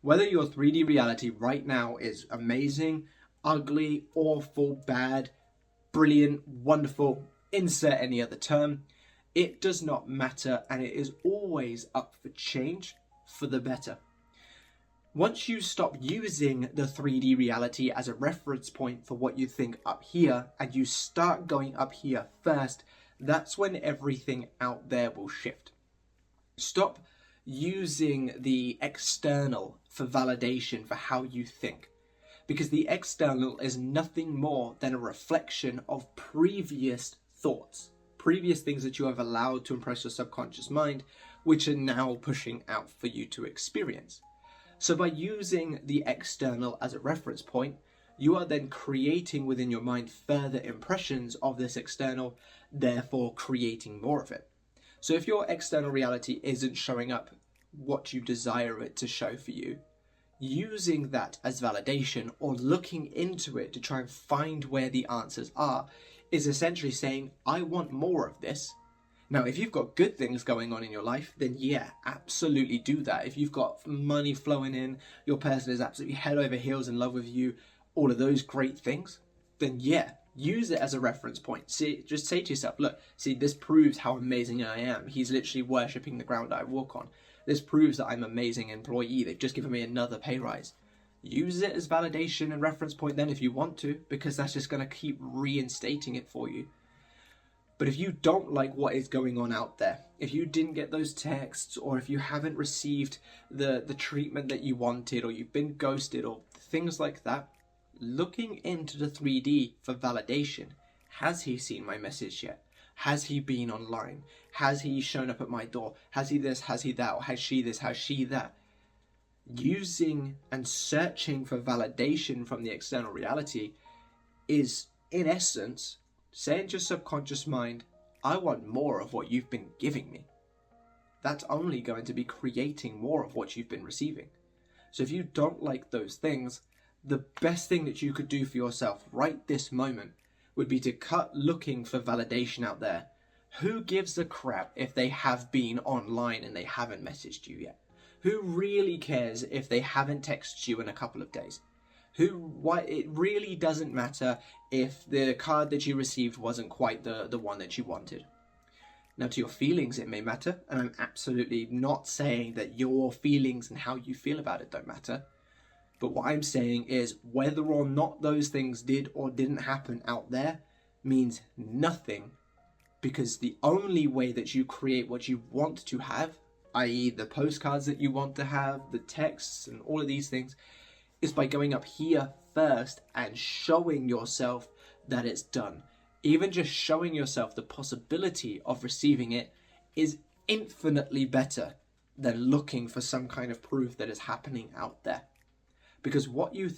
Whether your 3D reality right now is amazing, ugly, awful, bad, brilliant, wonderful, insert any other term, it does not matter, and it is always up for change for the better. Once you stop using the 3D reality as a reference point for what you think up here, and you start going up here first, that's when everything out there will shift. Stop using the external for validation for how you think, because the external is nothing more than a reflection of previous thoughts, previous things that you have allowed to impress your subconscious mind, which are now pushing out for you to experience. So by using the external as a reference point, you are then creating within your mind further impressions of this external, therefore creating more of it. So if your external reality isn't showing up what you desire it to show for you, using that as validation or looking into it to try and find where the answers are is essentially saying, I want more of this. Now, if you've got good things going on in your life, then yeah, absolutely do that. If you've got money flowing in, your person is absolutely head over heels in love with you, all of those great things, then yeah, use it as a reference point. See, just say to yourself, look, see, this proves how amazing I am. He's literally worshipping the ground I walk on. This proves that I'm an amazing employee. They've just given me another pay rise. Use it as validation and reference point then if you want to, because that's just going to keep reinstating it for you. But if you don't like what is going on out there, if you didn't get those texts, or if you haven't received the treatment that you wanted, or you've been ghosted, or things like that, looking into the 3D for validation. Has he seen my message yet? Has he been online? Has he shown up at my door? Has he this? Has he that? Or has she this? Has she that? Using and searching for validation from the external reality is, in essence, saying to your subconscious mind, I want more of what you've been giving me. That's only going to be creating more of what you've been receiving. So if you don't like those things, the best thing that you could do for yourself right this moment would be to cut looking for validation out there. Who gives a crap if they have been online and they haven't messaged you yet? Who really cares if they haven't texted you in a couple of days? It really doesn't matter if the card that you received wasn't quite the one that you wanted. Now, to your feelings, it may matter, and I'm absolutely not saying that your feelings and how you feel about it don't matter. But what I'm saying is whether or not those things did or didn't happen out there means nothing, because the only way that you create what you want to have, i.e. the postcards that you want to have, the texts and all of these things, is by going up here first and showing yourself that it's done. Even just showing yourself the possibility of receiving it is infinitely better than looking for some kind of proof that is happening out there. Because what you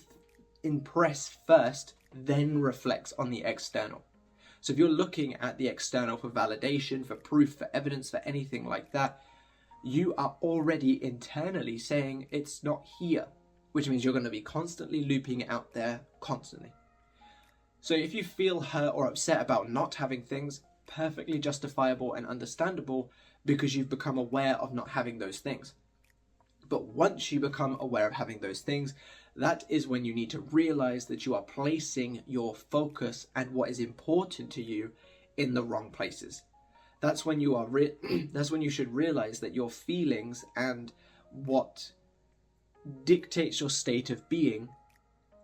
impress first then reflects on the external. So if you're looking at the external for validation, for proof, for evidence, for anything like that, you are already internally saying it's not here, which means you're going to be constantly looping it out there constantly. So if you feel hurt or upset about not having things, perfectly justifiable and understandable, because you've become aware of not having those things. But once you become aware of having those things, that is when you need to realize that you are placing your focus and what is important to you in the wrong places. That's when you are that's when you should realize that your feelings and what dictates your state of being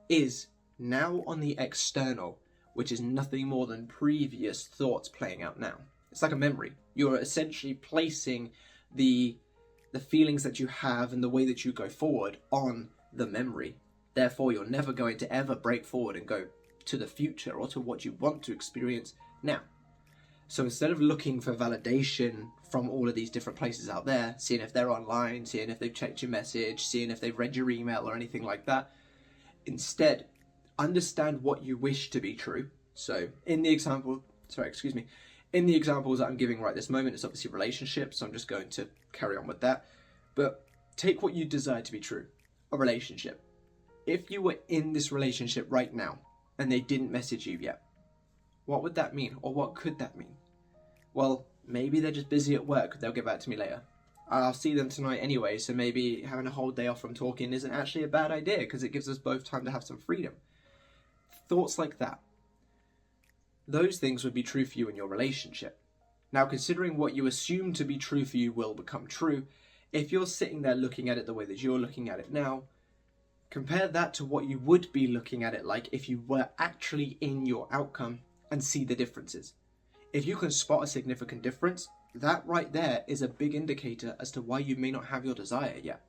is now on the external, which is nothing more than previous thoughts playing out now. It's like a memory. You're essentially placing the feelings that you have and the way that you go forward on the memory. Therefore, you're never going to ever break forward and go to the future or to what you want to experience now. So instead of looking for validation from all of these different places out there, seeing if they're online, seeing if they've checked your message, seeing if they've read your email or anything like that, instead, understand what you wish to be true. So in the examples that I'm giving right this moment, it's obviously relationships, so I'm just going to carry on with that. But take what you desire to be true. A relationship. If you were in this relationship right now and they didn't message you yet, what would that mean? Or what could that mean? Well, maybe they're just busy at work, they'll get back to me later. I'll see them tonight anyway, so maybe having a whole day off from talking isn't actually a bad idea because it gives us both time to have some freedom. Thoughts like that. Those things would be true for you in your relationship. Now, considering what you assume to be true for you will become true, if you're sitting there looking at it the way that you're looking at it now, compare that to what you would be looking at it like if you were actually in your outcome and see the differences. If you can spot a significant difference, that right there is a big indicator as to why you may not have your desire yet.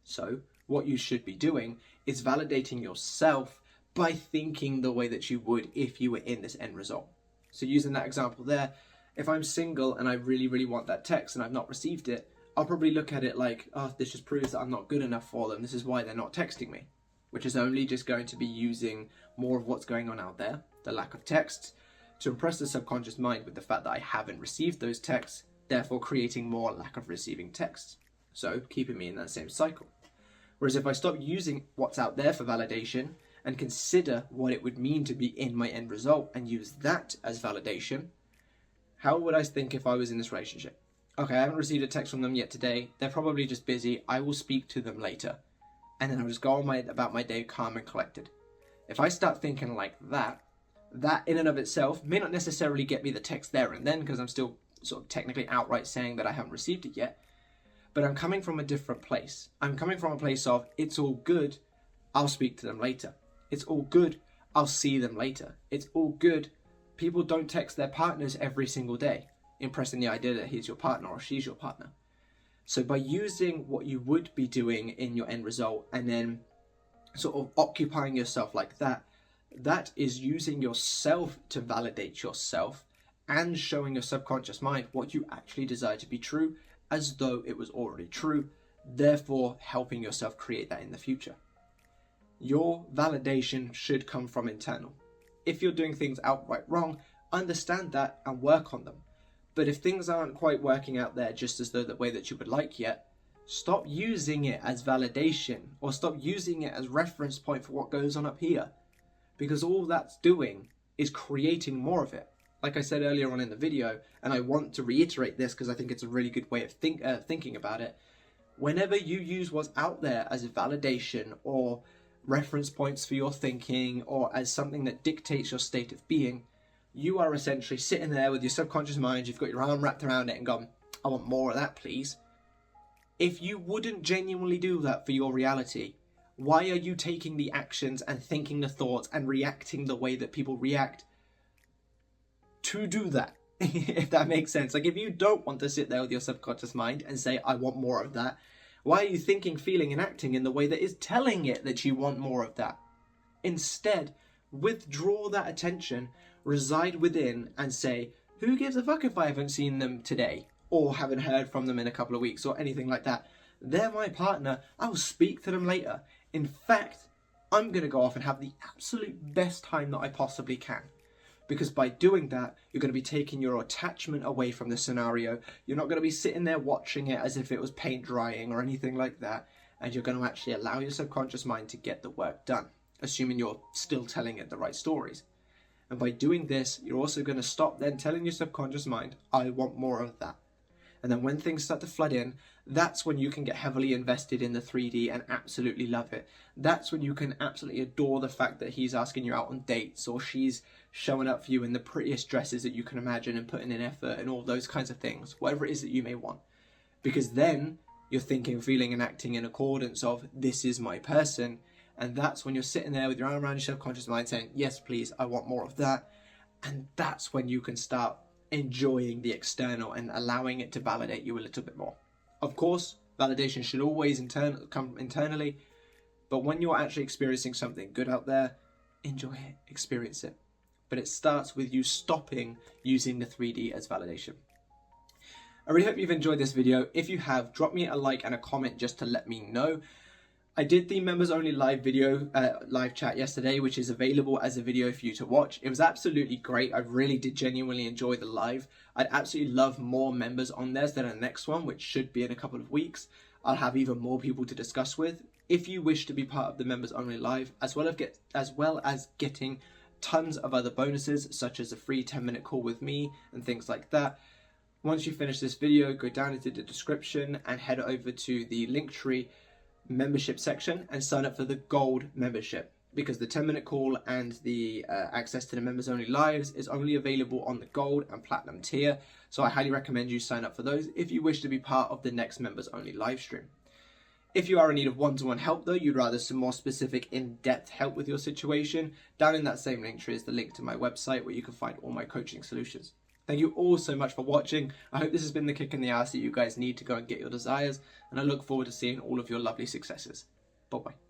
So, what you should be doing is validating yourself by thinking the way that you would if you were in this end result. So using that example there, if I'm single and I really, really want that text and I've not received it, I'll probably look at it like, oh, this just proves that I'm not good enough for them. This is why they're not texting me, which is only just going to be using more of what's going on out there, the lack of texts, to impress the subconscious mind with the fact that I haven't received those texts, therefore creating more lack of receiving texts. So keeping me in that same cycle. Whereas if I stop using what's out there for validation and consider what it would mean to be in my end result and use that as validation, how would I think if I was in this relationship? Okay, I haven't received a text from them yet today. They're probably just busy. I will speak to them later. And then I'll just go on about my day calm and collected. If I start thinking like that, that in and of itself may not necessarily get me the text there and then because I'm still sort of technically outright saying that I haven't received it yet. But I'm coming from a different place. I'm coming from a place of, it's all good, I'll speak to them later. It's all good, I'll see them later. It's all good. People don't text their partners every single day, impressing the idea that he's your partner or she's your partner. So by using what you would be doing in your end result and then sort of occupying yourself like that, that is using yourself to validate yourself and showing your subconscious mind what you actually desire to be true as though it was already true, therefore helping yourself create that in the future. Your validation should come from internal. If you're doing things outright wrong, understand that and work on them. But if things aren't quite working out there just as though the way that you would like yet, stop using it as validation or stop using it as reference point for what goes on up here. Because all that's doing is creating more of it. Like I said earlier on in the video, and I want to reiterate this because I think it's a really good way of thinking about it. Whenever you use what's out there as a validation or reference points for your thinking or as something that dictates your state of being, you are essentially sitting there with your subconscious mind, you've got your arm wrapped around it and gone, I want more of that, please. If you wouldn't genuinely do that for your reality, why are you taking the actions and thinking the thoughts and reacting the way that people react to do that? If that makes sense. Like if you don't want to sit there with your subconscious mind and say, I want more of that, why are you thinking, feeling and acting in the way that is telling it that you want more of that? Instead, withdraw that attention, reside within and say, who gives a fuck if I haven't seen them today or haven't heard from them in a couple of weeks or anything like that? They're my partner. I will speak to them later. In fact, I'm going to go off and have the absolute best time that I possibly can. Because by doing that, you're going to be taking your attachment away from the scenario. You're not going to be sitting there watching it as if it was paint drying or anything like that. And you're going to actually allow your subconscious mind to get the work done, assuming you're still telling it the right stories. And by doing this, you're also going to stop then telling your subconscious mind, I want more of that. And then when things start to flood in, that's when you can get heavily invested in the 3D and absolutely love it. That's when you can absolutely adore the fact that he's asking you out on dates or she's showing up for you in the prettiest dresses that you can imagine and putting in effort and all those kinds of things, whatever it is that you may want. Because then you're thinking, feeling and acting in accordance of this is my person. And that's when you're sitting there with your arm around your subconscious mind saying, yes, please, I want more of that. And that's when you can start enjoying the external and allowing it to validate you a little bit more. Of course, validation should always come internally, but when you're actually experiencing something good out there, enjoy it, experience it. But it starts with you stopping using the 3D as validation. I really hope you've enjoyed this video. If you have, drop me a like and a comment just to let me know. I did the members only live chat yesterday, which is available as a video for you to watch. It was absolutely great. I really did genuinely enjoy the live. I'd absolutely love more members on there than the next one, which should be in a couple of weeks. I'll have even more people to discuss with. If you wish to be part of the members only live, as well as getting tons of other bonuses, such as a free 10-minute call with me and things like that, Once you finish this video, go down into the description and head over to the Linktree membership section and sign up for the gold membership, because the 10-minute call and the access to the members only lives is only available on the gold and platinum tier. So I highly recommend you sign up for those if you wish to be part of the next members only live stream. If you are in need of one-to-one help though, you'd rather some more specific in-depth help with your situation, down in that same link tree is the link to my website where you can find all my coaching solutions. Thank you all so much for watching. I hope this has been the kick in the ass that you guys need to go and get your desires, and I look forward to seeing all of your lovely successes. Bye bye.